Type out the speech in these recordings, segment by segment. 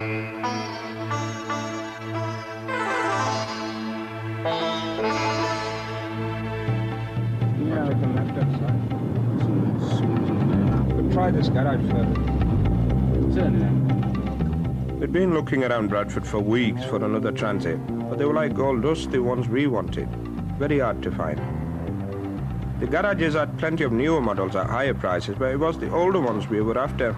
Try this garage further. We'd been looking around Bradford for weeks for another transit, but they were like all dusty ones we wanted. Very hard to find. The garages had plenty of newer models at higher prices, but it was the older ones we were after.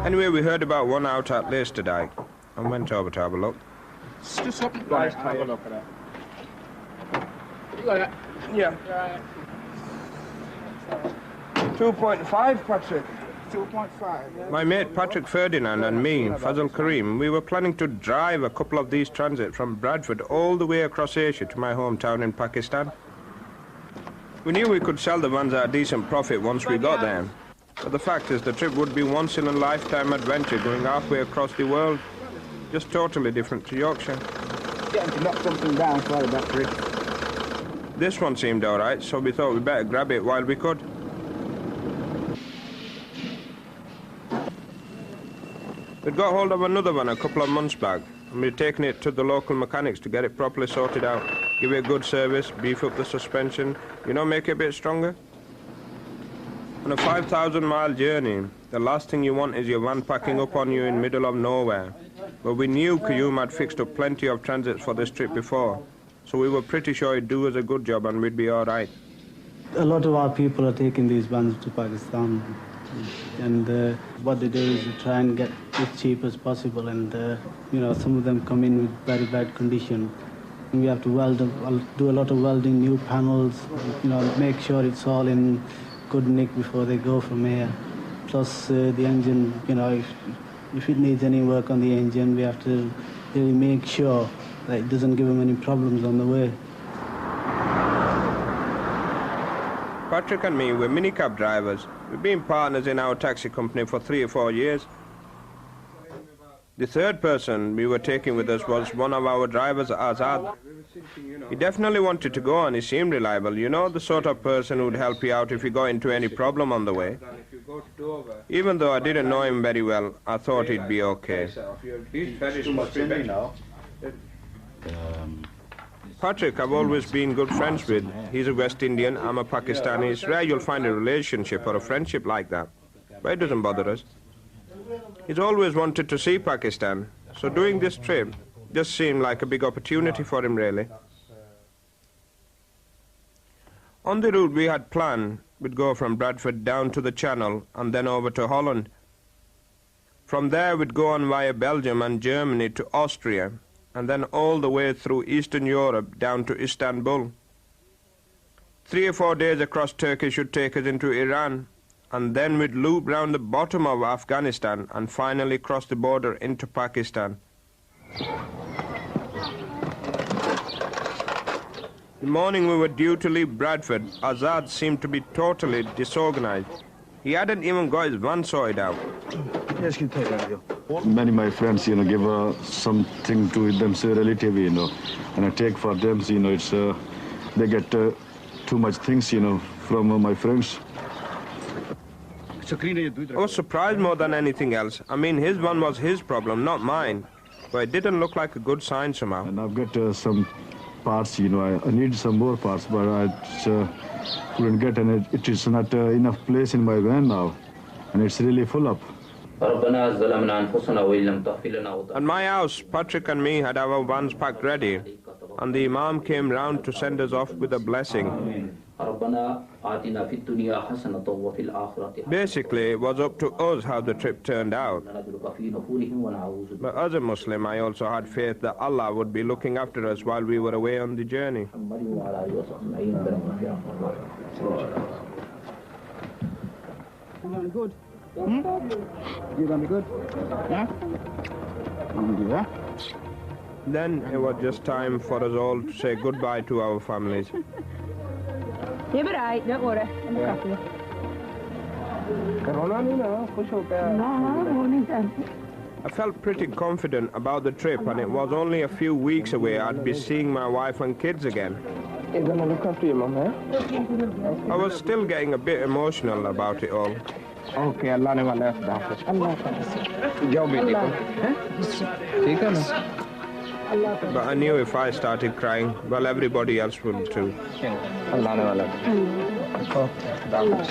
Anyway, we heard about one out at لاتے today and went over to have a look. Just up guys, have a look at that. You got it? Yeah. 2.5, Patrick. 2.5. My mate Patrick Ferdinand and me, Fazal Karim, we were planning to drive a couple of these transits from Bradford all the way across Asia to my hometown in Pakistan. We knew we could sell the vans at a decent profit once we got there. But the fact is the trip would be once-in-a-lifetime adventure going halfway across the world. Just totally different to Yorkshire. Getting to knock something down, sorry about Patrick. This one seemed alright, so we thought we'd better grab it while we could. We'd got hold of another one a couple of months back, and we'd taken it to the local mechanics to get it properly sorted out, give it a good service, beef up the suspension, you know, make it a bit stronger. On a 5,000-mile journey, the last thing you want is your van packing up on you in the middle of nowhere. But we knew Qayyum had fixed up plenty of transits for this trip before, so we were pretty sure he'd do us a good job and we'd be all right. A lot of our people are taking these vans to Pakistan, and what they do is they try and get as cheap as possible, and you know, some of them come in with very bad condition. We have to weld them, do a lot of welding, new panels, you know, make sure it's all in good nick before they go from here. Plus the engine, you know, if it needs any work on the engine, we have to really make sure that it doesn't give them any problems on the way. Patrick and me were minicab drivers. We've been partners in our taxi company for 3 or 4 years. The third person we were taking with us was one of our drivers, Azad. He definitely wanted to go and he seemed reliable. You know, the sort of person who'd help you out if you got into any problem on the way. Even though I didn't know him very well, I thought he'd be okay. Patrick, I've always been good friends with. He's a West Indian, I'm a Pakistani. It's rare you'll find a relationship or a friendship like that. But it doesn't bother us. He's always wanted to see Pakistan, so doing this trip just seemed like a big opportunity for him, really. On the route we had planned, we'd go from Bradford down to the Channel and then over to Holland. From there we'd go on via Belgium and Germany to Austria, and then all the way through Eastern Europe down to Istanbul. 3 or 4 days across Turkey should take us into Iran, and then we'd loop round the bottom of Afghanistan and finally cross the border into Pakistan. The morning we were due to leave Bradford, Azad seemed to be totally disorganized. He hadn't even got his van sorted out. Yes, can take that. Many of my friends, you know, give something to them, say relative, you know, and I take for them, you know, it's they get too much things, you know, from my friends. I was surprised more than anything else. I mean, his one was his problem, not mine. But it didn't look like a good sign somehow. And I've got some parts, you know, I need some more parts, but I couldn't get any. It is not enough place in my van now, and it's really full up. At my house, Patrick and me had our vans packed ready, and the Imam came round to send us off with a blessing. Basically, it was up to us how the trip turned out. But as a Muslim, I also had faith that Allah would be looking after us while we were away on the journey. Good. You gonna be good? Yeah? I'm gonna do that. Then it was just time for us all to say goodbye to our families. You'll be right, don't worry. I'm happy. I felt pretty confident about the trip, and it was only a few weeks away I'd be seeing my wife and kids again. You're gonna look after your mum, eh? I was still getting a bit emotional about it all. Okay, Allah ne wala hai. Allah Hafiz. Jao beti ko. Theek hai na? Allah But I knew if I started crying, well, everybody else would too. Allah ne wala. Okay. Allah.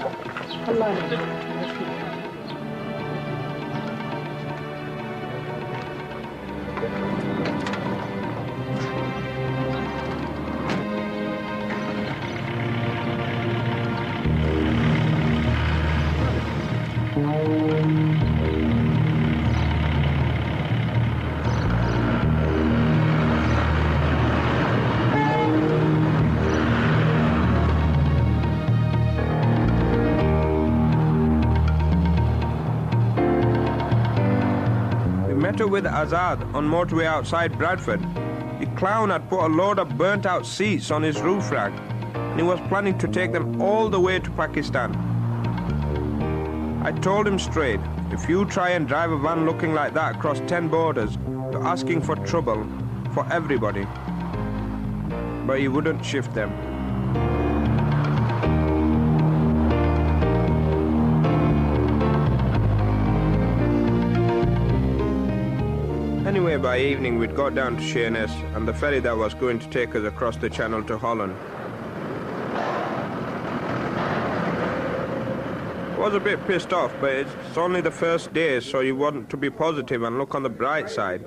With Azad on motorway outside Bradford. The clown had put a load of burnt out seats on his roof rack and he was planning to take them all the way to Pakistan. I told him straight, if you try and drive a van looking like that across 10 borders, you're asking for trouble for everybody. But he wouldn't shift them. Anyway, by evening we'd got down to Sheerness and the ferry that was going to take us across the channel to Holland. I was a bit pissed off, but it's only the first day, so you want to be positive and look on the bright side.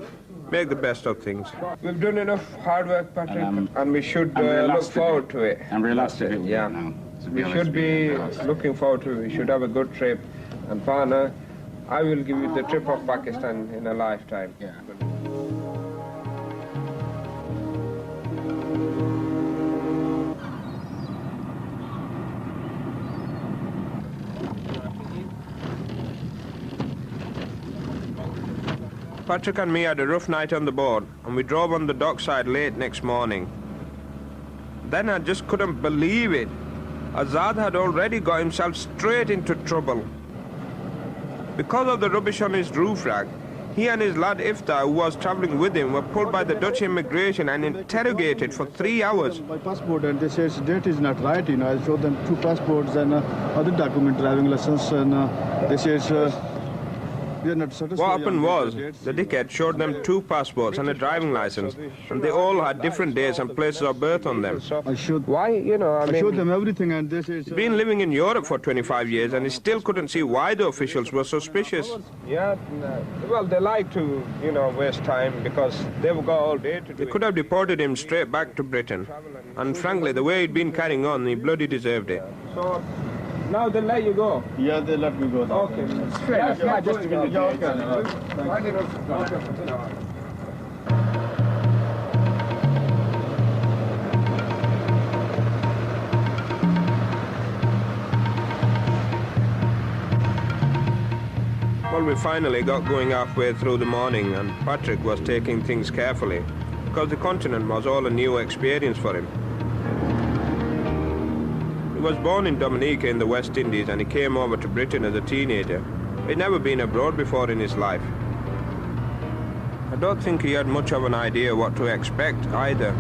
Make the best of things. We've done enough hard work, Patrick, and we should look forward to it. I'm relaxed to it. Yeah. We should be looking forward to it. We should have a good trip. And partner, I will give you the trip of Pakistan in a lifetime. Yeah. Patrick and me had a rough night on the boat, and we drove on the dockside late next morning. Then I just couldn't believe it. Azad had already got himself straight into trouble. Because of the rubbish on his roof rack, he and his lad Iftar, who was travelling with him, were pulled by the Dutch immigration and interrogated for 3 hours. My passport, and they said date is not right. I showed them 2 passports and other document, driving license, and they said we are not satisfied. What happened was, the dickhead showed them 2 passports and a driving license, and they all had different dates and places of birth on them. I showed, Why, I showed them everything, and they said he's been living in Europe for 25 years and he still couldn't see why the officials were suspicious. Yeah, well, they like to, waste time because they've got all day to do it. They could have deported him straight back to Britain. And frankly, the way he'd been carrying on, he bloody deserved it. So, now they let you go? Yeah, they let me go. Okay. Straight. Yeah, just a minute. Well, we finally got going halfway through the morning, and Patrick was taking things carefully because the continent was all a new experience for him. He was born in Dominica in the West Indies, and he came over to Britain as a teenager. He'd never been abroad before in his life. I don't think he had much of an idea what to expect either.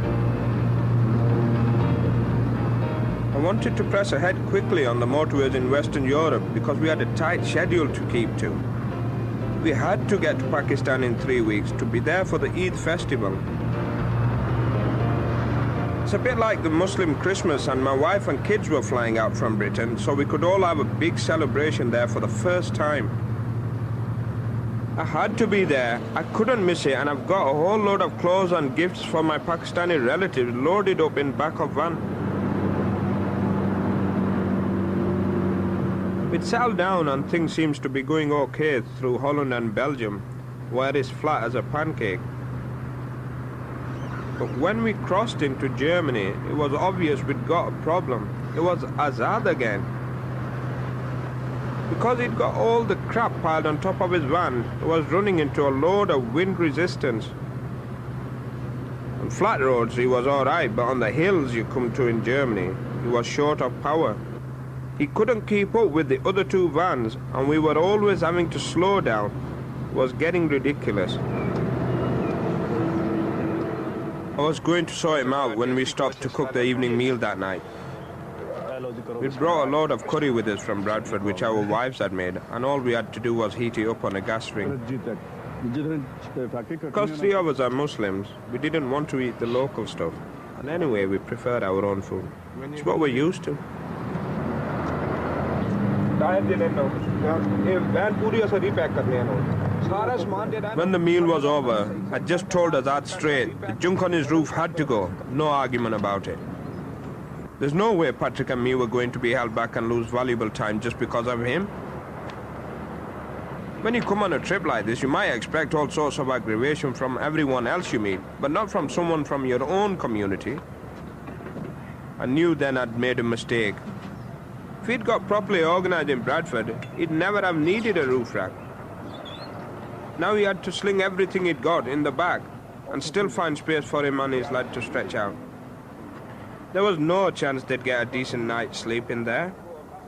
I wanted to press ahead quickly on the motorways in Western Europe because we had a tight schedule to keep to. We had to get to Pakistan in 3 weeks to be there for the Eid festival. It's a bit like the Muslim Christmas, and my wife and kids were flying out from Britain, so we could all have a big celebration there for the first time. I had to be there, I couldn't miss it, and I've got a whole load of clothes and gifts for my Pakistani relatives loaded up in back of van. We'd settled down and things seems to be going okay through Holland and Belgium, where it's flat as a pancake. But when we crossed into Germany, it was obvious we'd got a problem. It was Azad again. Because he'd got all the crap piled on top of his van, it was running into a load of wind resistance. On flat roads he was alright, but on the hills you come to in Germany, he was short of power. He couldn't keep up with the other 2 vans, and we were always having to slow down. It was getting ridiculous. I was going to sort him out when we stopped to cook the evening meal that night. We brought a load of curry with us from Bradford, which our wives had made, and all we had to do was heat it up on a gas ring. Because 3 of us are Muslims, we didn't want to eat the local stuff, and anyway, we preferred our own food. It's what we're used to. When the meal was over, I just told Azad straight, the junk on his roof had to go, no argument about it. There's no way Patrick and me were going to be held back and lose valuable time just because of him. When you come on a trip like this, you might expect all sorts of aggravation from everyone else you meet, but not from someone from your own community. I knew then I'd made a mistake. If he'd got properly organized in Bradford, he'd never have needed a roof rack. Now he had to sling everything he'd got in the back and still find space for him and his lad to stretch out. There was no chance they'd get a decent night's sleep in there.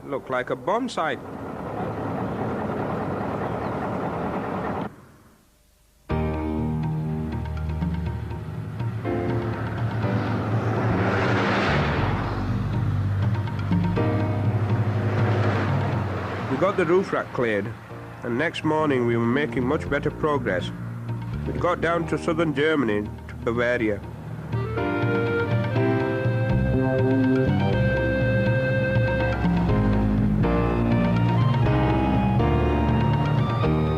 It looked like a bomb site. We got the roof rack cleared, and next morning we were making much better progress. We got down to southern Germany, to Bavaria.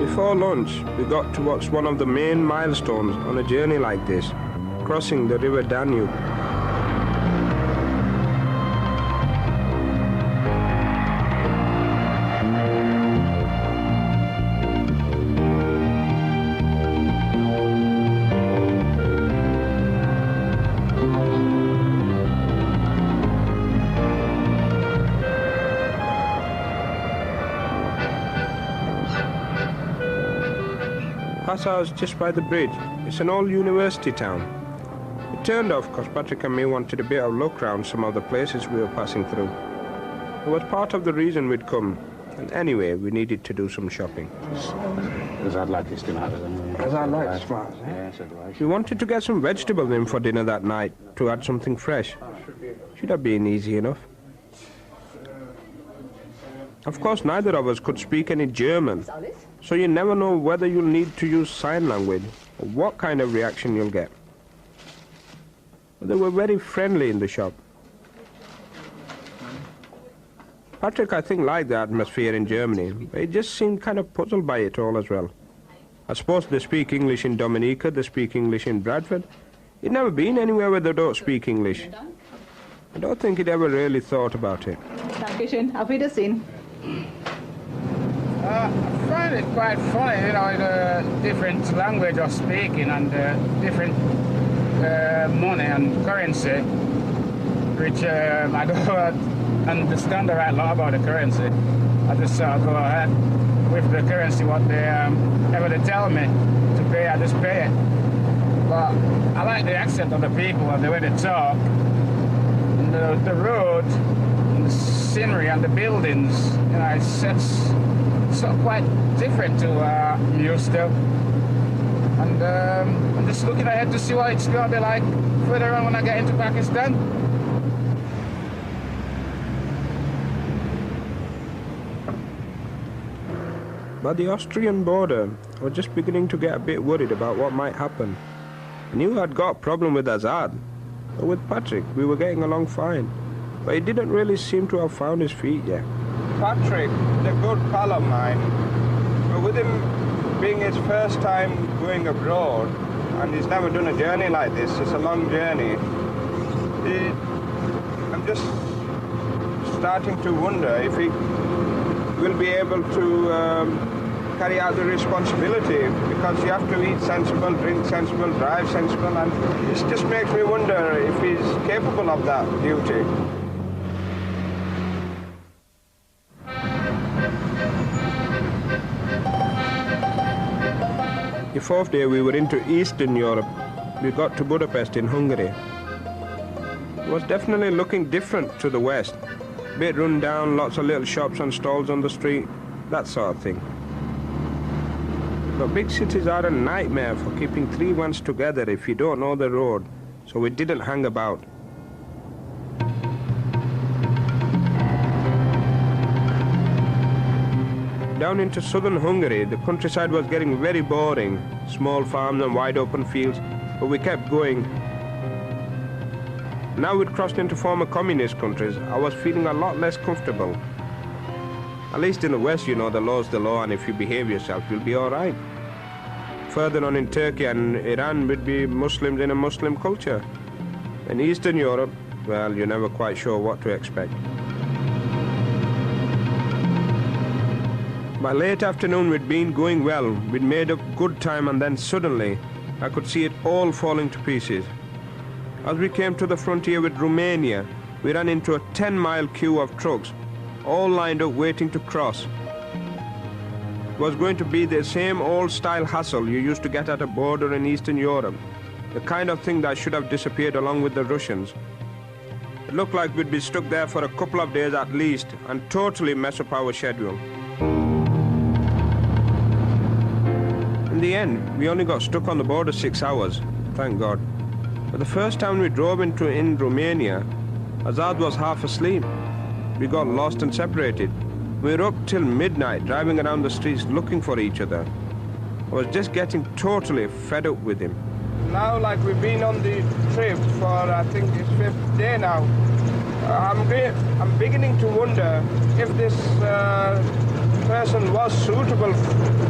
Before lunch, we got to what's one of the main milestones on a journey like this, crossing the river Danube. Passau's just by the bridge. It's an old university town. We turned off because Patrick and me wanted a bit of look round some of the places we were passing through. It was part of the reason we'd come. And anyway, we needed to do some shopping. We wanted to get some vegetables in for dinner that night to add something fresh. Should have been easy enough. Of course, neither of us could speak any German, so you never know whether you'll need to use sign language or what kind of reaction you'll get. But they were very friendly in the shop. Patrick, I think, liked the atmosphere in Germany, but he just seemed kind of puzzled by it all as well. I suppose they speak English in Dominica, they speak English in Bradford. He'd never been anywhere where they don't speak English. I don't think he'd ever really thought about it. Dankeschön. Auf Wiedersehen. I find it quite funny, you know, the different language of speaking and different money and currency, which I don't understand a right lot about the currency. I just sort of go ahead with the currency, what they ever they tell me to pay, I just pay it. But I like the accent of the people and the way they talk, and the road, and the scenery and the buildings, you know, it's so quite different to I'm used to. And I'm just looking ahead to see what it's going to be like further on when I get into Pakistan. By the Austrian border, I was just beginning to get a bit worried about what might happen. I knew I'd got a problem with Azad, but with Patrick we were getting along fine. But he didn't really seem to have found his feet yet. Patrick is a good pal of mine, but with him being his first time going abroad, and he's never done a journey like this, it's a long journey, I'm just starting to wonder if he will be able to carry out the responsibility, because you have to eat sensible, drink sensible, drive sensible, and it just makes me wonder if he's capable of that duty. The fourth day we were into Eastern Europe. We got to Budapest in Hungary. It was definitely looking different to the West. Bit run down, lots of little shops and stalls on the street, that sort of thing. But big cities are a nightmare for keeping three ones together if you don't know the road, so we didn't hang about. Down into southern Hungary, the countryside was getting very boring. Small farms and wide open fields, but we kept going. Now we'd crossed into former communist countries, I was feeling a lot less comfortable. At least in the West, you know, the law's the law, and if you behave yourself, you'll be all right. Further on in Turkey and Iran, we'd be Muslims in a Muslim culture. In Eastern Europe, well, you're never quite sure what to expect. By late afternoon, we'd been going well. We'd made up good time, and then suddenly, I could see it all falling to pieces. As we came to the frontier with Romania, we ran into a 10-mile queue of trucks, all lined up waiting to cross. It was going to be the same old-style hassle you used to get at a border in Eastern Europe, the kind of thing that should have disappeared along with the Russians. It looked like we'd be stuck there for a couple of days at least and totally mess up our schedule. In the end, we only got stuck on the border 6 hours, thank God. But the first time we drove in Romania, Azad was half asleep. We got lost and separated. We were up till midnight driving around the streets looking for each other. I was just getting totally fed up with him. Now, like, we've been on the trip for, I think it's 5th day now. I'm beginning to wonder if this person was suitable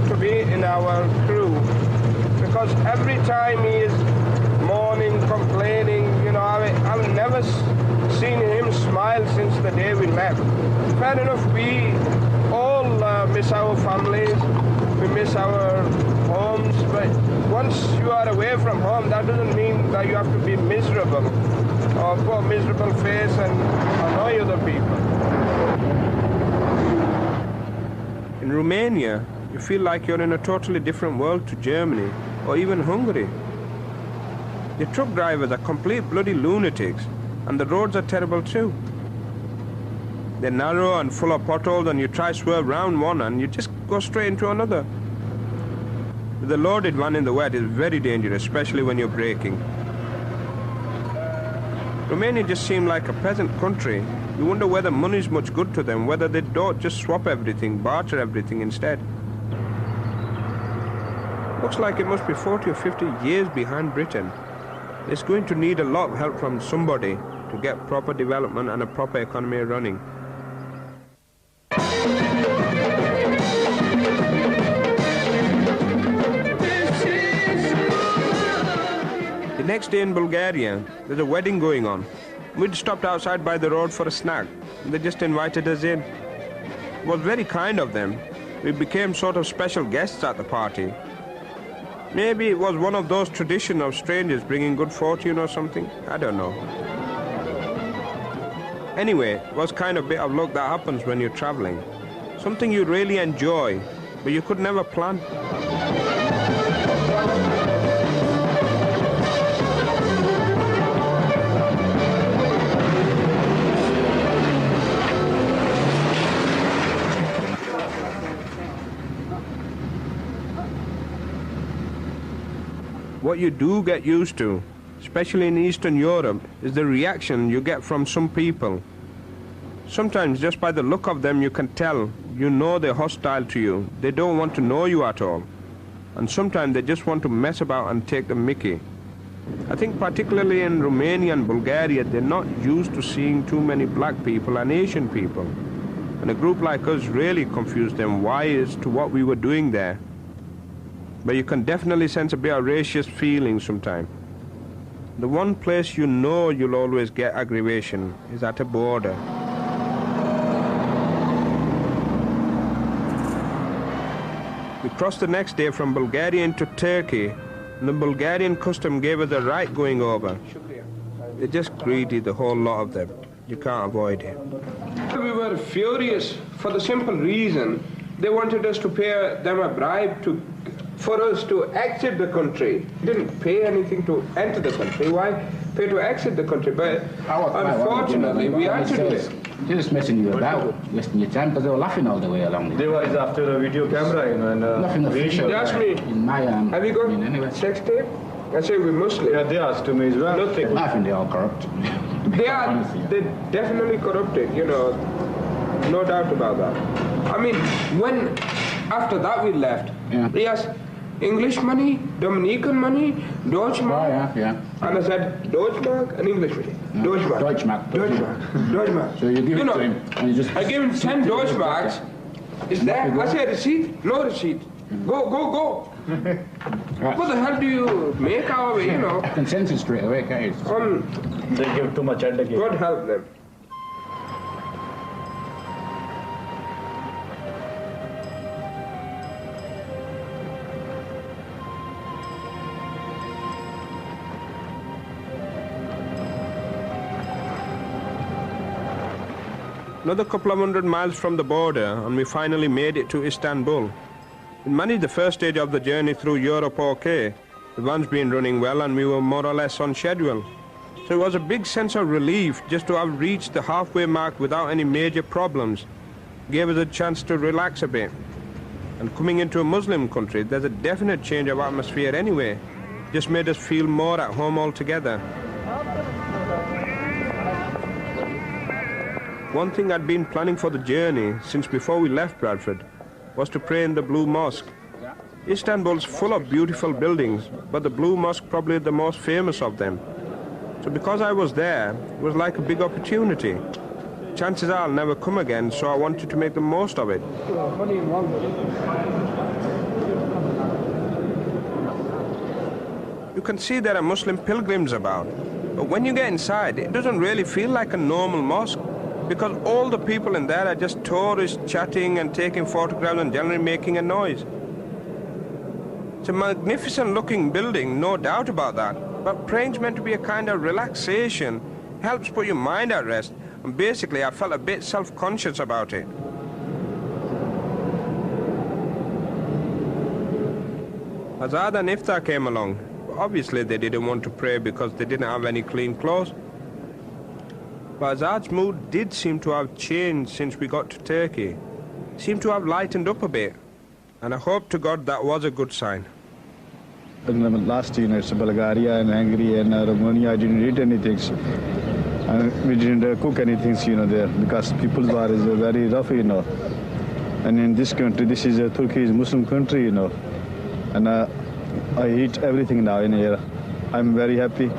to be in our crew. Because every time he is mourning, complaining, you know, I've never seen him smile since the day we left. Fair enough, we all miss our families, we miss our homes, but once you are away from home, that doesn't mean that you have to be miserable or put a miserable face and annoy other people. In Romania, you feel like you're in a totally different world to Germany or even Hungary. The truck drivers are complete bloody lunatics, and the roads are terrible too. They're narrow and full of potholes, and you try to swerve round one and you just go straight into another. With a loaded van in the wet is very dangerous, especially when you're braking. Romania just seemed like a peasant country. You wonder whether money's much good to them, whether they don't just swap everything, barter everything instead. Looks like it must be 40 or 50 years behind Britain. It's going to need a lot of help from somebody to get proper development and a proper economy running. The next day in Bulgaria, there's a wedding going on. We'd stopped outside by the road for a snack. They just invited us in. It was very kind of them. We became sort of special guests at the party. Maybe it was one of those traditions of strangers bringing good fortune or something. I don't know. Anyway, it was kind of a bit of luck that happens when you're traveling. Something you really enjoy, but you could never plan. What you do get used to, especially in Eastern Europe, is the reaction you get from some people. Sometimes just by the look of them you can tell, you know they're hostile to you. They don't want to know you at all. And sometimes they just want to mess about and take the mickey. I think particularly in Romania and Bulgaria, they're not used to seeing too many black people and Asian people. And a group like us really confused them as to what we were doing there. But you can definitely sense a bit of racist feeling sometimes. The one place you know you'll always get aggravation is at a border. We crossed the next day from Bulgaria into Turkey, and the Bulgarian custom gave us a right going over. They're just greedy, the whole lot of them. You can't avoid it. We were furious for the simple reason they wanted us to pay them a bribe for us to exit the country. We didn't pay anything to enter the country. Why pay to exit the country? But unfortunately, we had to do it. They're just messing you about, wasting your time, because they were laughing all the way along. They were after the video camera, you know, and nothing official. They asked me, in my have you got anyway. sex tape? I said, we're Muslim. yeah, they asked me as well. Nothing. I think they're all corrupt. They're definitely corrupted, you know, no doubt about that. I mean, when after that we left. Yeah. Yes, English money, Dominican money, Deutschmark. Oh, yeah. And I said Deutschmark and English money. Deutschmark. Deutschmark. So you give it to him, and you just... I gave him 10 Deutschmarks. Is there? I said, receipt? No receipt. Go. What the hell do you make out of it, you know? I can sense it straight away, can't you? They give too much headache. God help them. Another couple of 100 miles from the border and we finally made it to Istanbul. We managed the first stage of the journey through Europe okay. The van's been running well and we were more or less on schedule. So it was a big sense of relief just to have reached the halfway mark without any major problems. Gave us a chance to relax a bit. And coming into a Muslim country, there's a definite change of atmosphere anyway. Just made us feel more at home altogether. One thing I'd been planning for the journey since before we left Bradford was to pray in the Blue Mosque. Istanbul's full of beautiful buildings, but the Blue Mosque probably the most famous of them. So because I was there, it was like a big opportunity. Chances are I'll never come again, so I wanted to make the most of it. You can see there are Muslim pilgrims about, but when you get inside, it doesn't really feel like a normal mosque, because all the people in there are just tourists chatting and taking photographs and generally making a noise. It's a magnificent looking building, no doubt about that, but praying's meant to be a kind of relaxation, helps put your mind at rest, and basically I felt a bit self-conscious about it. Azad and Iftar came along. Obviously they didn't want to pray because they didn't have any clean clothes. But Azad's mood did seem to have changed since we got to Turkey. Seemed to have lightened up a bit. And I hope to God that was a good sign. Last year, it's Bulgaria and Hungary and Romania. I didn't eat anything. And we didn't cook anything, there, because people's war is very rough, And in this country, this is a Turkey, Muslim country, And I eat everything now in here. I'm very happy.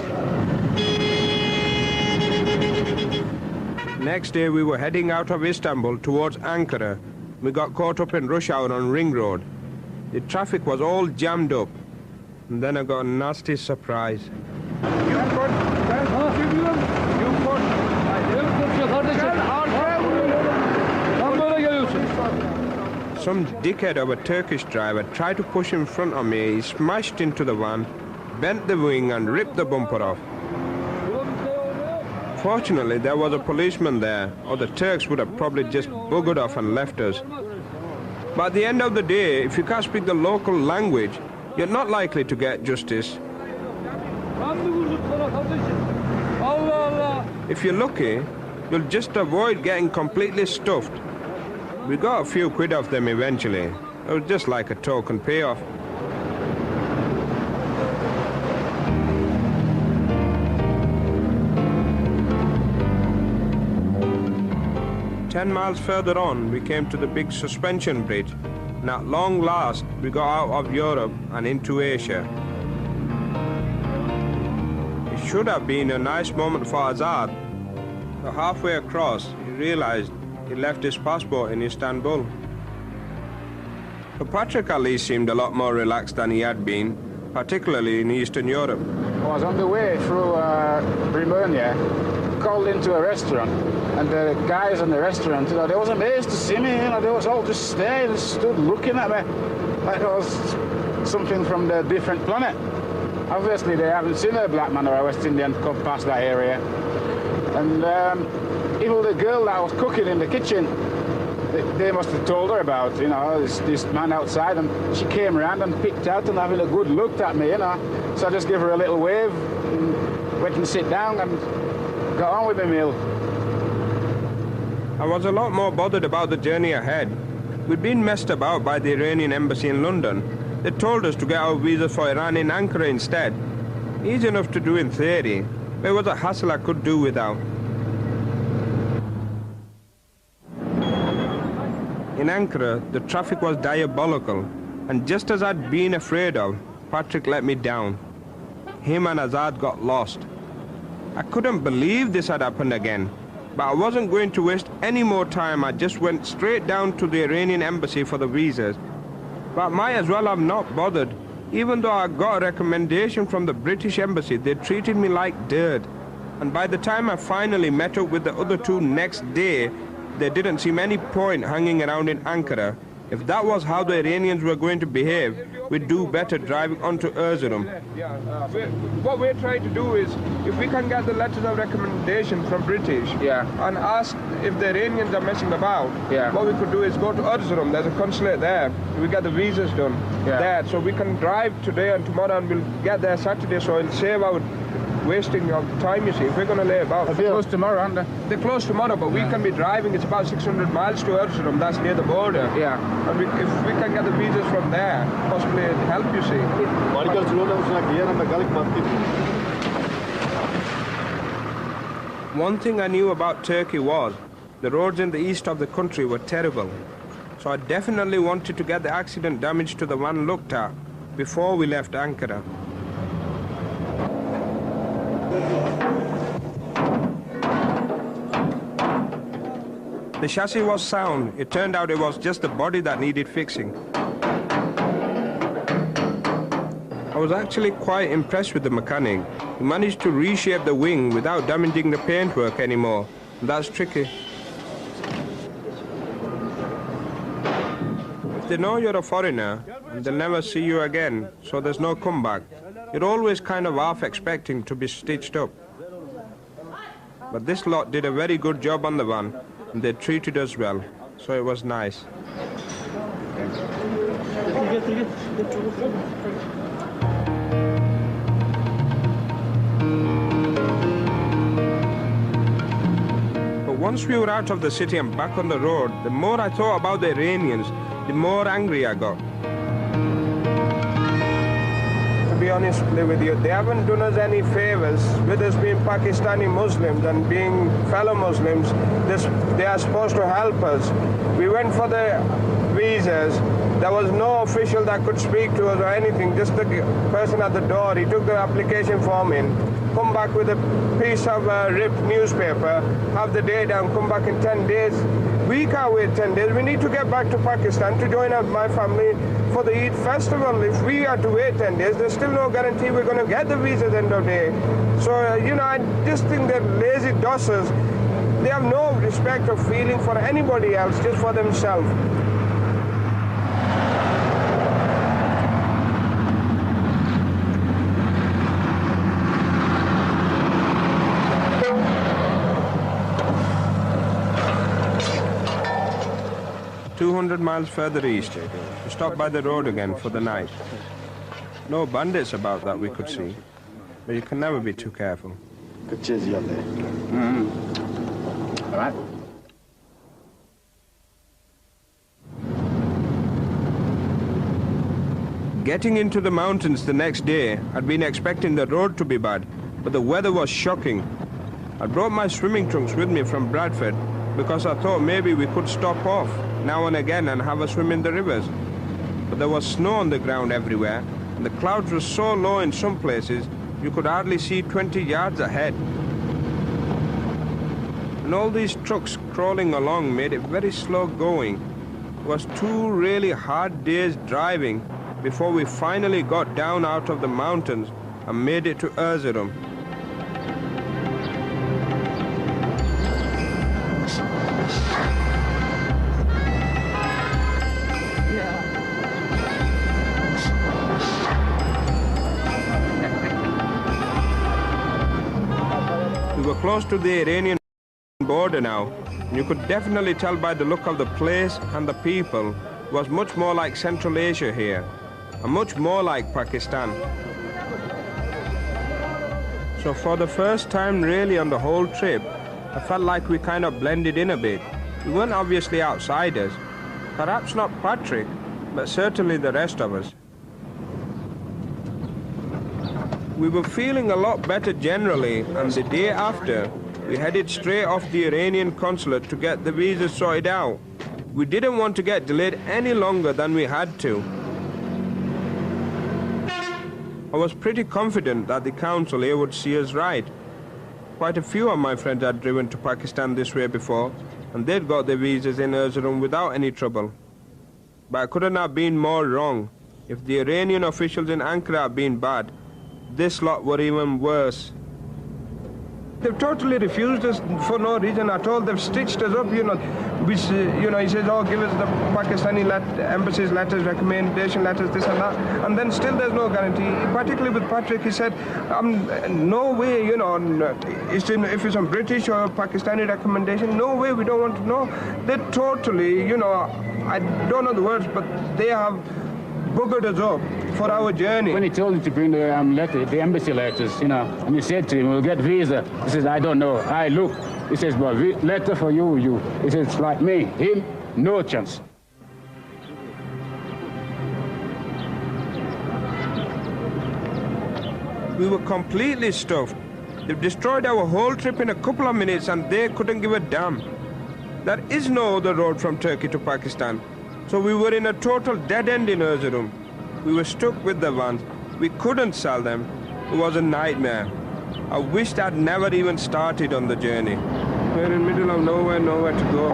Next day we were heading out of Istanbul towards Ankara. We got caught up in rush hour on Ring Road. The traffic was all jammed up. And then I got a nasty surprise. Some dickhead of a Turkish driver tried to push in front of me. He smashed into the van, bent the wing and ripped the bumper off. Fortunately, there was a policeman there, or the Turks would have probably just buggered off and left us. But at the end of the day, if you can't speak the local language, you're not likely to get justice. If you're lucky, you'll just avoid getting completely stuffed. We got a few quid off them eventually. It was just like a token payoff. Ten miles further on, we came to the big suspension bridge, and at long last, we got out of Europe and into Asia. It should have been a nice moment for Azad, but halfway across, he realized he left his passport in Istanbul. But Patrick at least seemed a lot more relaxed than he had been, particularly in Eastern Europe. I was on the way through Romania, called into a restaurant, and the guys in the restaurant, they was amazed to see me, they was all just staring, stood looking at me like I was something from a different planet. Obviously they haven't seen a black man or a West Indian come past that area. And even the girl that was cooking in the kitchen, they must have told her about, this man outside, and she came around and picked out and having a good look at me, So I just gave her a little wave, and went and sit down and got on with the meal. I was a lot more bothered about the journey ahead. We'd been messed about by the Iranian embassy in London. They told us to get our visa for Iran in Ankara instead. Easy enough to do in theory, but it was a hassle I could do without. In Ankara, the traffic was diabolical, and just as I'd been afraid of, Patrick let me down. Him and Azad got lost. I couldn't believe this had happened again, but I wasn't going to waste any more time. I just went straight down to the Iranian embassy for the visas. But might as well have not bothered. Even though I got a recommendation from the British embassy, they treated me like dirt. And by the time I finally met up with the other two next day, there didn't seem any point hanging around in Ankara. If that was how the Iranians were going to behave, we'd do better driving on to Erzurum. What we're trying to do is, if we can get the letters of recommendation from British and ask if the Iranians are messing about, what we could do is go to Erzurum. There's a consulate there. We get the visas done there. So we can drive today and tomorrow, and we'll get there Saturday, so it'll save our wasting of time, you see. If we're going to lay about. They're close tomorrow, aren't they? They're close tomorrow, but we can be driving. It's about 600 miles to Erzurum. That's near the border. And if we can get the visas from there, possibly it'll help, you see. One thing I knew about Turkey was the roads in the east of the country were terrible. So I definitely wanted to get the accident damage to the van looked at before we left Ankara. The chassis was sound. It turned out it was just the body that needed fixing. I was actually quite impressed with the mechanic. He managed to reshape the wing without damaging the paintwork anymore. That's tricky. If they know you're a foreigner, they'll never see you again, so there's no comeback. You're always kind of half expecting to be stitched up. But this lot did a very good job on the van, and they treated us well, so it was nice. But once we were out of the city and back on the road, the more I thought about the Iranians, the more angry I got. To be honest with you, they haven't done us any favors. With us being Pakistani Muslims and being fellow Muslims, they are supposed to help us. We went for the visas. There was no official that could speak to us or anything, just the person at the door. He took the application form in, come back with a piece of ripped newspaper, have the date and come back in 10 days. We can't wait 10 days. We need to get back to Pakistan to join my family for the Eid festival. If we are to wait 10 days, there's still no guarantee we're going to get the visa at the end of the day. So, I just think that lazy dosses, they have no respect or feeling for anybody else, just for themselves. "200 miles further east, we stopped by the road again for the night. No bandits about that we could see, but you can never be too careful." All right. Getting into the mountains the next day, I'd been expecting the road to be bad, but the weather was shocking. I brought my swimming trunks with me from Bradford because I thought maybe we could stop off now and again and have a swim in the rivers. But there was snow on the ground everywhere, and the clouds were so low in some places you could hardly see 20 yards ahead. And all these trucks crawling along made it very slow going. It was 2 really hard days driving before we finally got down out of the mountains and made it to Erzurum. We were close to the Iranian border now, and you could definitely tell by the look of the place and the people it was much more like Central Asia here, and much more like Pakistan. So for the first time really on the whole trip, I felt like we kind of blended in a bit. We weren't obviously outsiders, perhaps not Patrick, but certainly the rest of us. We were feeling a lot better generally, and the day after, we headed straight off the Iranian consulate to get the visas sorted out. We didn't want to get delayed any longer than we had to. I was pretty confident that the council here would see us right. Quite a few of my friends had driven to Pakistan this way before, and they'd got their visas in Erzurum without any trouble. But I couldn't have been more wrong. If the Iranian officials in Ankara had been bad, this lot were even worse. They've totally refused us for no reason at all. They've stitched us up, which, he says, oh, give us the Pakistani embassy's letters, recommendation letters, this and that. And then still there's no guarantee. Particularly with Patrick, he said, no way, if it's a British or Pakistani recommendation, no way, we don't want to know. They totally, I don't know the words, but they have buggered us up for our journey. When he told him to bring the embassy letters, and he said to him, we'll get visa. He says, I don't know. Look. He says, well, letter for you. He says, it's like me. Him, no chance. We were completely stuffed. They've destroyed our whole trip in a couple of minutes and they couldn't give a damn. There is no other road from Turkey to Pakistan. So we were in a total dead end in Erzurum. We were stuck with the vans. We couldn't sell them. It was a nightmare. I wished I'd never even started on the journey. We're in the middle of nowhere to go.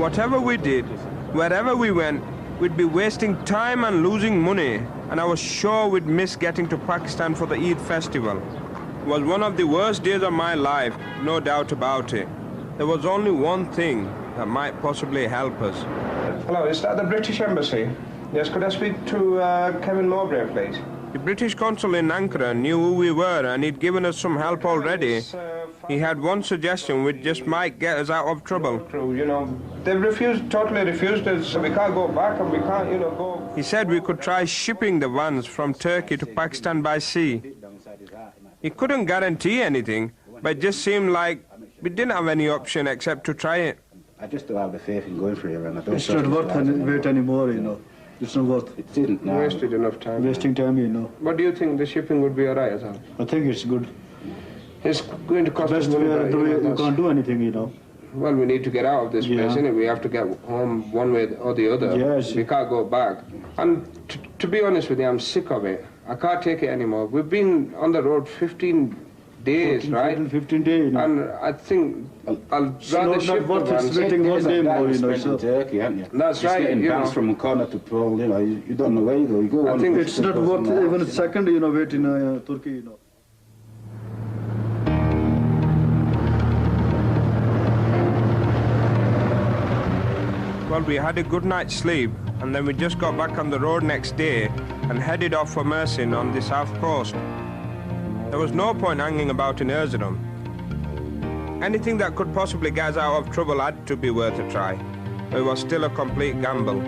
Whatever we did, wherever we went, we'd be wasting time and losing money. And I was sure we'd miss getting to Pakistan for the Eid festival. It was one of the worst days of my life, no doubt about it. There was only one thing that might possibly help us. Hello, is that the British Embassy? Yes, could I speak to Kevin Mowbray, please? The British consul in Ankara knew who we were and he'd given us some help already. He had one suggestion which just might get us out of trouble. They've totally refused us, so we can't go back and we can't, go. He said we could try shipping the vans from Turkey to Pakistan by sea. He couldn't guarantee anything, but it just seemed like we didn't have any option except to try it. I just don't have the faith in going for it, and I don't. It's not worth wait anymore, It's not worth. It didn't. No. Wasted enough time. Wasting time, What do you think? The shipping would be alright, huh? I think it's good. It's going to cost us money. We can't do anything, Well, we need to get out of this place, innit? We have to get home one way or the other. Yes. We can't go back. And to be honest with you, I'm sick of it. I can't take it anymore. We've been on the road 15 days, 14, right? 15 days, And I think I'll rather ship the vans. Waiting one day more, in Turkey, haven't you? That's just right, getting bounced from one corner to pole, you don't know where you go. You go I on think It's not worth even a second, wait in Turkey, Well, we had a good night's sleep, and then we just got back on the road next day and headed off for Mersin on the south coast. There was no point hanging about in Erzurum. Anything that could possibly get us out of trouble had to be worth a try. It was still a complete gamble.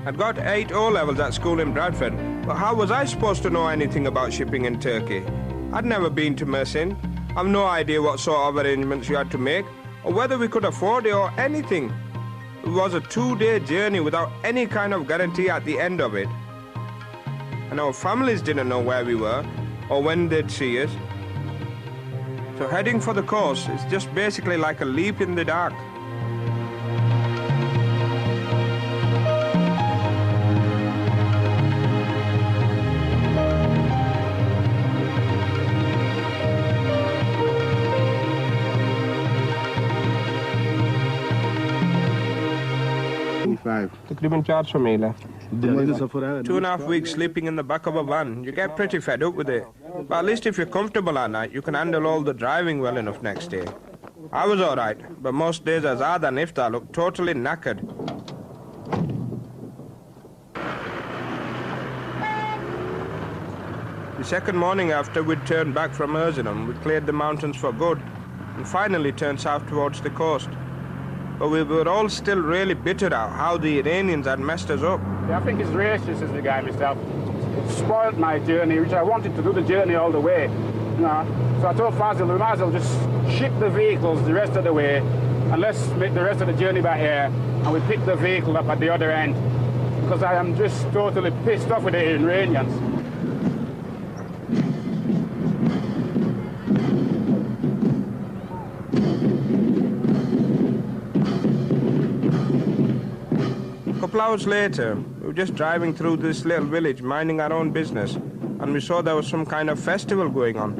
I'd got 8 O-levels at school in Bradford, but how was I supposed to know anything about shipping in Turkey? I'd never been to Mersin. I've no idea what sort of arrangements you had to make, or whether we could afford it or anything. It was a 2-day journey without any kind of guarantee at the end of it. And our families didn't know where we were or when they'd see us. So heading for the coast is just basically like a leap in the dark. तकरीबन 400 मील है 2.5 weeks sleeping in the back of a van. You get pretty fed up with it. But at least if you're comfortable at night, you can handle all the driving well enough next day. I was alright, but most days Azad and Iftar looked totally knackered. The second morning after we'd turned back from Erzurum, we cleared the mountains for good and finally turned south towards the coast. But we were all still really bitter at how the Iranians had messed us up. Yeah, I think it's racist as the guy myself. It spoiled my journey, which I wanted to do the journey all the way. So I told Fazil, we might as well just ship the vehicles the rest of the way and let's make the rest of the journey by air and we pick the vehicle up at the other end. Because I am just totally pissed off with the Iranians. A couple hours later, we were just driving through this little village, minding our own business, and we saw there was some kind of festival going on.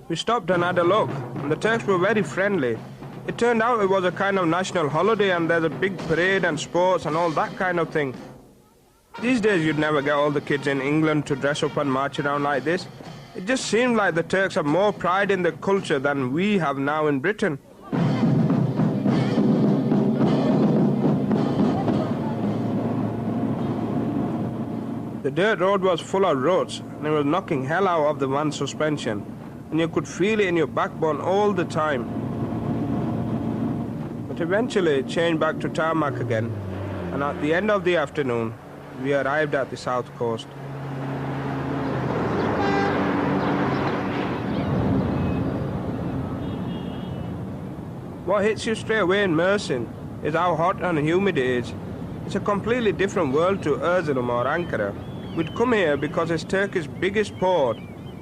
We stopped and had a look, and the Turks were very friendly. It turned out it was a kind of national holiday, and there's a big parade and sports and all that kind of thing. These days you'd never get all the kids in England to dress up and march around like this. It just seemed like the Turks have more pride in their culture than we have now in Britain. The dirt road was full of ruts, and it was knocking hell out of the van's suspension, and you could feel it in your backbone all the time. But eventually it changed back to tarmac again, and at the end of the afternoon, we arrived at the south coast. What hits you straight away in Mersin is how hot and humid it is. It's a completely different world to Erzurum or Ankara. We'd come here because it's Turkey's biggest port,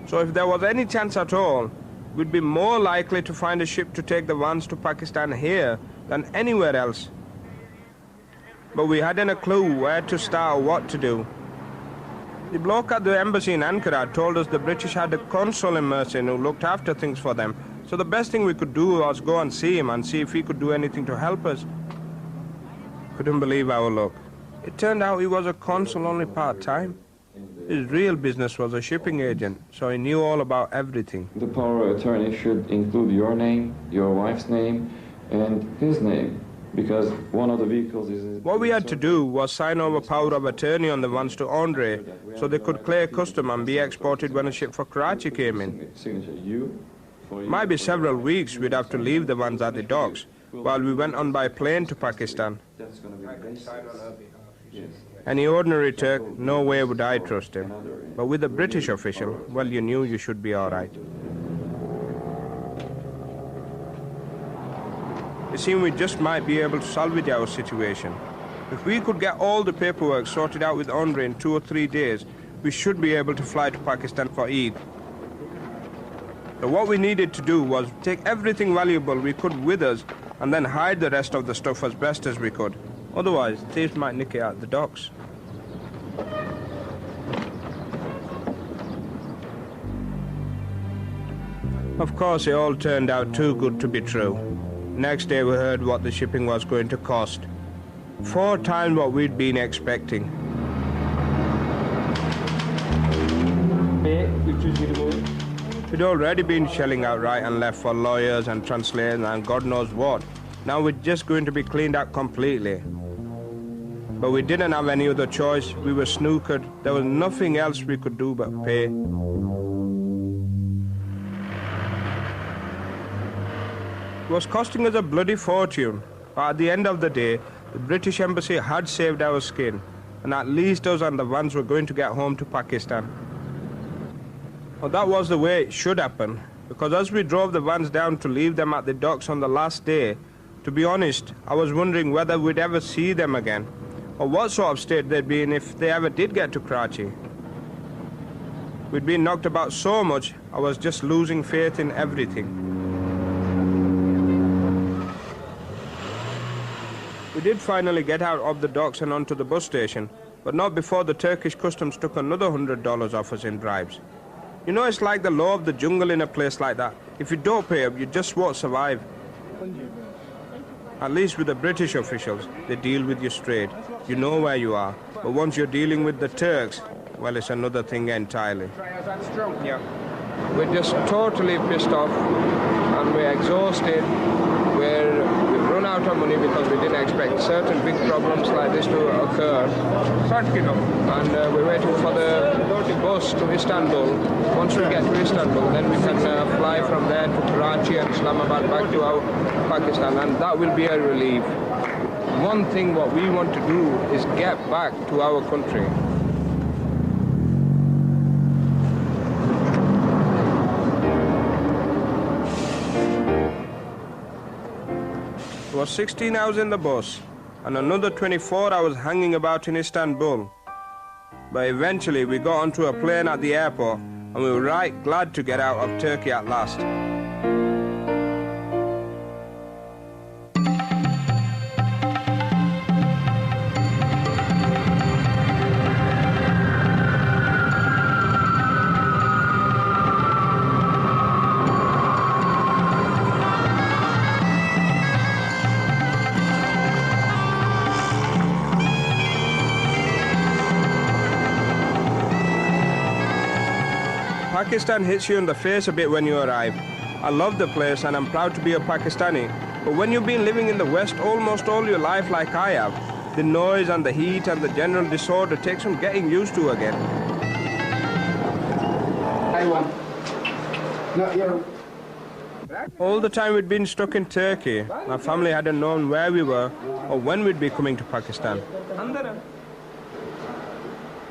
so if there was any chance at all, we'd be more likely to find a ship to take the vans to Pakistan here than anywhere else. But we hadn't a clue where to start or what to do. The bloke at the embassy in Ankara told us the British had a consul in Mersin who looked after things for them, so the best thing we could do was go and see him and see if he could do anything to help us. Couldn't believe our luck. It turned out he was a consul only part-time. His real business was a shipping agent, so he knew all about everything. The power of attorney should include your name, your wife's name, and his name, because one of the vehicles is... What we had to do was sign over power of attorney on the vans to Andre, so they could clear custom and be exported when a ship for Karachi came in. Might be several weeks we'd have to leave the vans at the docks, while we went on by plane to Pakistan. Any ordinary Turk, no way would I trust him. But with a British official, well, you knew you should be all right. It seemed we just might be able to salvage our situation. If we could get all the paperwork sorted out with Andre in 2 or 3 days, we should be able to fly to Pakistan for Eid. So what we needed to do was take everything valuable we could with us and then hide the rest of the stuff as best as we could. Otherwise, thieves might nick it at the docks. Of course, it all turned out too good to be true. Next day we heard what the shipping was going to cost. 4 times what we'd been expecting. We'd already been shelling out right and left for lawyers and translators and God knows what. Now we're just going to be cleaned out completely. But we didn't have any other choice. We were snookered. There was nothing else we could do but pay. It was costing us a bloody fortune. But at the end of the day, the British embassy had saved our skin, and at least us and the vans were going to get home to Pakistan. Well, that was the way it should happen, because as we drove the vans down to leave them at the docks on the last day, to be honest, I was wondering whether we'd ever see them again, or what sort of state they'd be in if they ever did get to Karachi. We'd been knocked about so much, I was just losing faith in everything. We did finally get out of the docks and onto the bus station, but not before the Turkish customs took another $100 off us in bribes. You know, it's like the law of the jungle in a place like that. If you don't pay up, you just won't survive. At least with the British officials, they deal with you straight. You know where you are. But once you're dealing with the Turks, well, it's another thing entirely. Yeah. We're just totally pissed off, and we're exhausted. We've run out of money because we didn't expect certain big problems like this to occur. And we're waiting for the bus to Istanbul. Once we get to Istanbul, then we can fly from there to Karachi and Islamabad back to our Pakistan, and that will be a relief. One thing what we want to do is get back to our country. It was 16 hours in the bus, and another 24 hours hanging about in Istanbul. But eventually we got onto a plane at the airport, and we were right glad to get out of Turkey at last. Pakistan hits you in the face a bit when you arrive. I love the place and I'm proud to be a Pakistani. But when you've been living in the West almost all your life like I have, the noise and the heat and the general disorder takes some getting used to again. All the time we'd been stuck in Turkey, my family hadn't known where we were or when we'd be coming to Pakistan.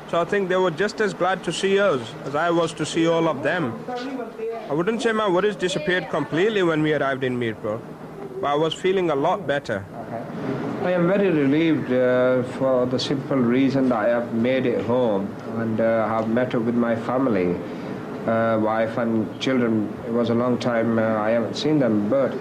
So I think they were just as glad to see us as I was to see all of them. I wouldn't say my worries disappeared completely when we arrived in Mirpur, but I was feeling a lot better. I am very relieved for the simple reason that I have made it home and have met up with my family, wife and children. It was a long time I haven't seen them, but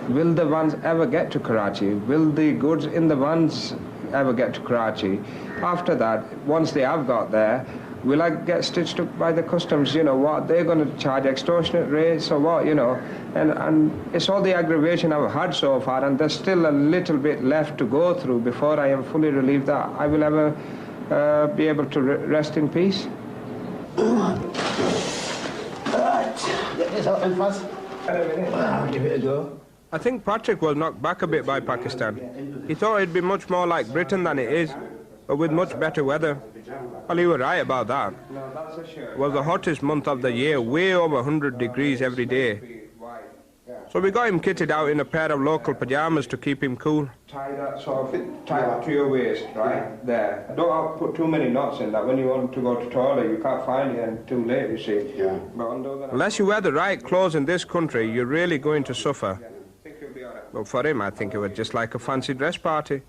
will the vans ever get to Karachi? Will the goods in the vans ever get to Karachi? After that, once they have got there, will I get stitched up by the customs? You know what, they're going to charge extortionate rates or what, you know, and it's all the aggravation I've had so far, and there's still a little bit left to go through before I am fully relieved that I will ever be able to rest in peace. Give it a go. I think Patrick was knocked back a bit by Pakistan. He thought it'd be much more like Britain than it is, but with much better weather. Well, he was right about that. It was the hottest month of the year, way over 100 degrees every day. So we got him kitted out in a pair of local pajamas to keep him cool. Tie that sort of tight to your waist, right there. Don't put too many knots in that. When you want to go to toilet, you can't find it and too late, you see. Yeah. Unless you wear the right clothes in this country, you're really going to suffer. But for him, I think it was just like a fancy dress party.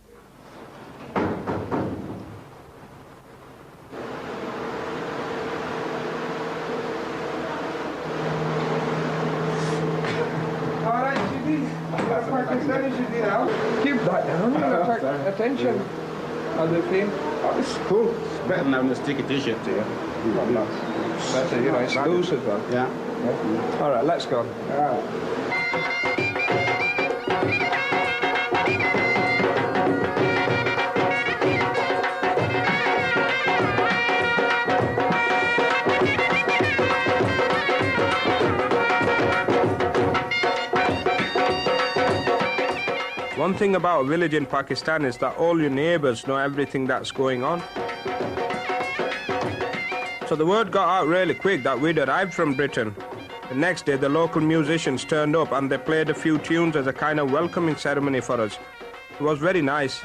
Keep that down, attract attention. How do you feel? Oh, it's cool. It's better than having a sticky t-shirt to you. Better, you know, it's loose as well. Yeah. All right, let's go. All right. One thing about a village in Pakistan is that all your neighbours know everything that's going on. So the word got out really quick that we'd arrived from Britain. The next day the local musicians turned up and they played a few tunes as a kind of welcoming ceremony for us. It was very nice.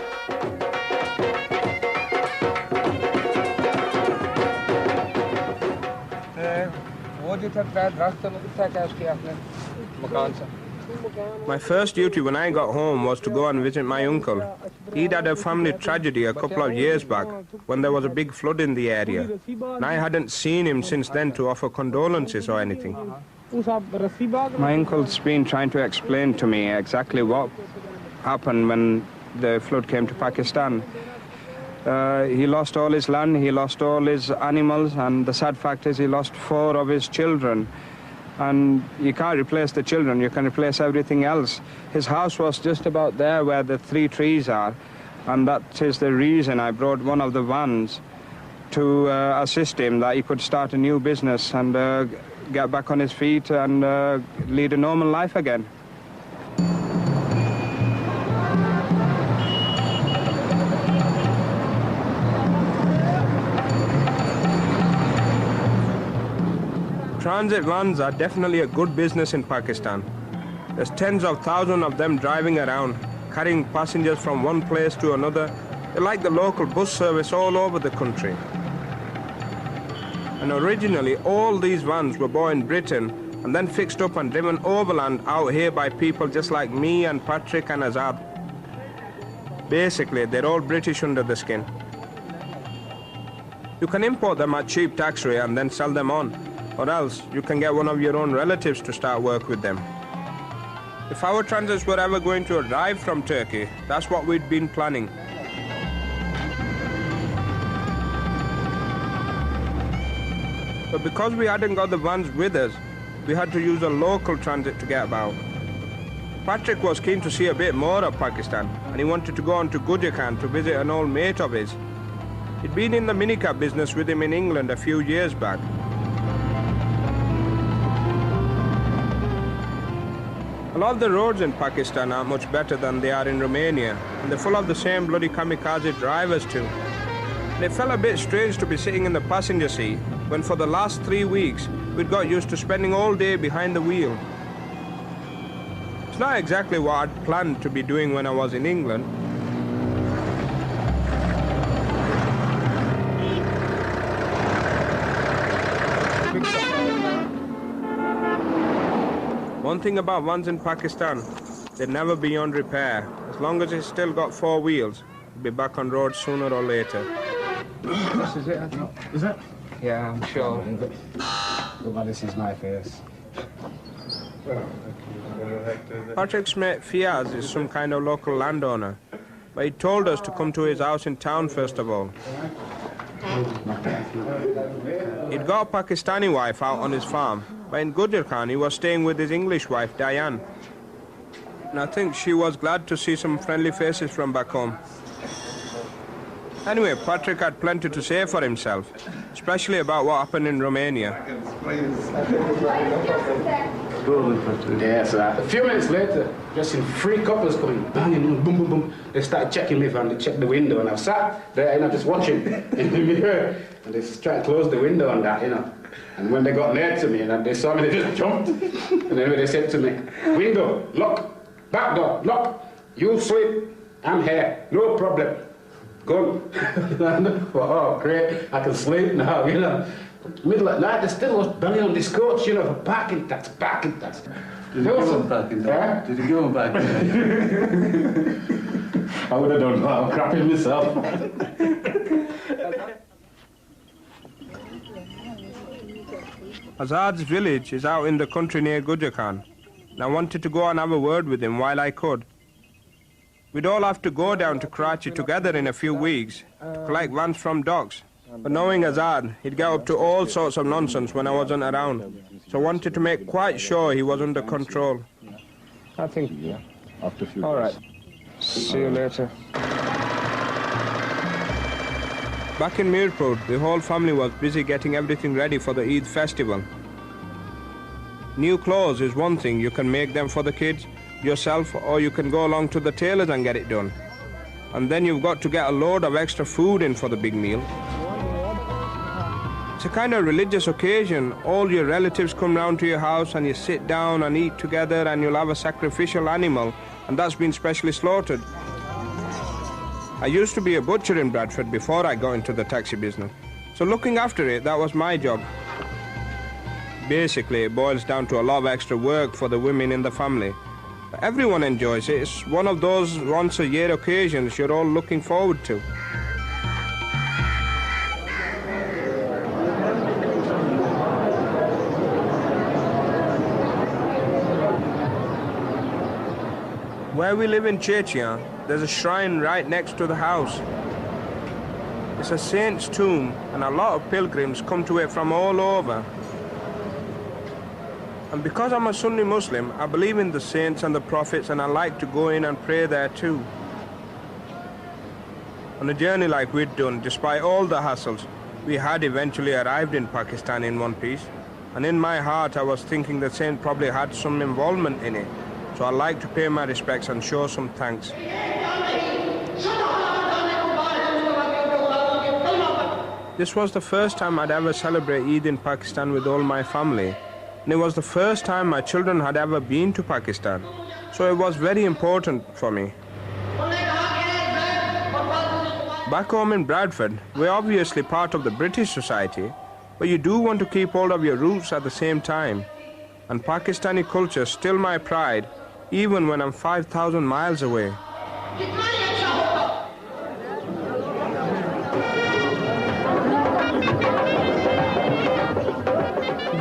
My first duty when I got home was to go and visit my uncle. He'd had a family tragedy a couple of years back when there was a big flood in the area, and I hadn't seen him since then to offer condolences or anything. My uncle's been trying to explain to me exactly what happened when the flood came to Pakistan. He lost all his land, he lost all his animals, and the sad fact is he lost 4 of his children. And you can't replace the children, you can replace everything else. His house was just about there where the 3 trees are, and that is the reason I brought one of the vans to assist him, that he could start a new business and get back on his feet and lead a normal life again. Transit vans are definitely a good business in Pakistan. There's tens of thousands of them driving around, carrying passengers from one place to another. They're like the local bus service all over the country. And originally, all these vans were bought in Britain and then fixed up and driven overland out here by people just like me and Patrick and Azad. Basically, they're all British under the skin. You can import them at cheap tax rate and then sell them on. or else you can get one of your own relatives to start work with them. If our transits were ever going to arrive from Turkey, that's what we'd been planning. But because we hadn't got the vans with us, we had to use a local transit to get about. Patrick was keen to see a bit more of Pakistan, and he wanted to go on to Gujrath to visit an old mate of his. He'd been in the minicab business with him in England a few years back. A lot of the roads in Pakistan aren't much better than they are in Romania, and they're full of the same bloody kamikaze drivers too. And it felt a bit strange to be sitting in the passenger seat when for the last 3 weeks we'd got used to spending all day behind the wheel. It's not exactly what I'd planned to be doing when I was in England. One thing about vans in Pakistan, they'd never be beyond repair. As long as it's still got 4 wheels, it'll be back on road sooner or later. This is it, I think. Is it? Yeah, I'm sure. Well, this is my face. Patrick's mate Fiaz is some kind of local landowner, but he told us to come to his house in town first of all. He'd got a Pakistani wife out on his farm, but in Gujrath he was staying with his English wife Diane. And I think she was glad to see some friendly faces from back home. Anyway, Patrick had plenty to say for himself, especially about what happened in Romania. Yeah, so a few minutes later, just in 3 couples coming, banging, boom, boom, boom. They started checking me van, they checked the window, and I sat there, just watching in the mirror, and they tried to close the window on that, And when they got near to me, and they saw me, they just jumped. And then they said to me, window, lock, back door, lock, you sleep, I'm here, no problem. Go. Oh, great, I can sleep now, Middle of night, there's still was banging on this coach, for parking tax. Did you give him parking tax? Did you give him parking tax? I would have done that, I'm crapping myself. Azad's village is out in the country near Gujrath, and I wanted to go and have a word with him while I could. We'd all have to go down to Karachi together in a few weeks to collect vans from docks. But knowing Azad, he'd get up to all sorts of nonsense when I wasn't around. So I wanted to make quite sure he was under control. I think, after a few days. All right. See you later. Back in Mirpur, the whole family was busy getting everything ready for the Eid festival. New clothes is one thing, you can make them for the kids yourself, or you can go along to the tailors and get it done. And then you've got to get a load of extra food in for the big meal. It's a kind of religious occasion. All your relatives come round to your house and you sit down and eat together, and you'll have a sacrificial animal, and that's been specially slaughtered. I used to be a butcher in Bradford before I got into the taxi business, so looking after it, that was my job. Basically, it boils down to a lot of extra work for the women in the family. But everyone enjoys it. It's one of those once-a-year occasions you're all looking forward to. Where we live in Chechnya, there's a shrine right next to the house. It's a saint's tomb, and a lot of pilgrims come to it from all over. And because I'm a Sunni Muslim, I believe in the saints and the prophets, and I like to go in and pray there too. On a journey like we'd done, despite all the hassles, we had eventually arrived in Pakistan in one piece. And in my heart, I was thinking the saint probably had some involvement in it. So I like to pay my respects and show some thanks. This was the first time I'd ever celebrate Eid in Pakistan with all my family. And it was the first time my children had ever been to Pakistan. So it was very important for me. Back home in Bradford, we're obviously part of the British society, but you do want to keep hold of your roots at the same time. And Pakistani culture is still my pride, even when I'm 5,000 miles away.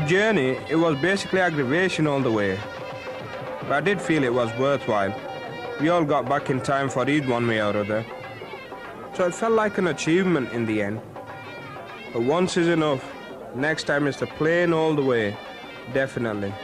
journey, it was basically aggravation all the way. But I did feel it was worthwhile. We all got back in time for Eid one way or other. So it felt like an achievement in the end. But once is enough. Next time is the plane all the way. Definitely.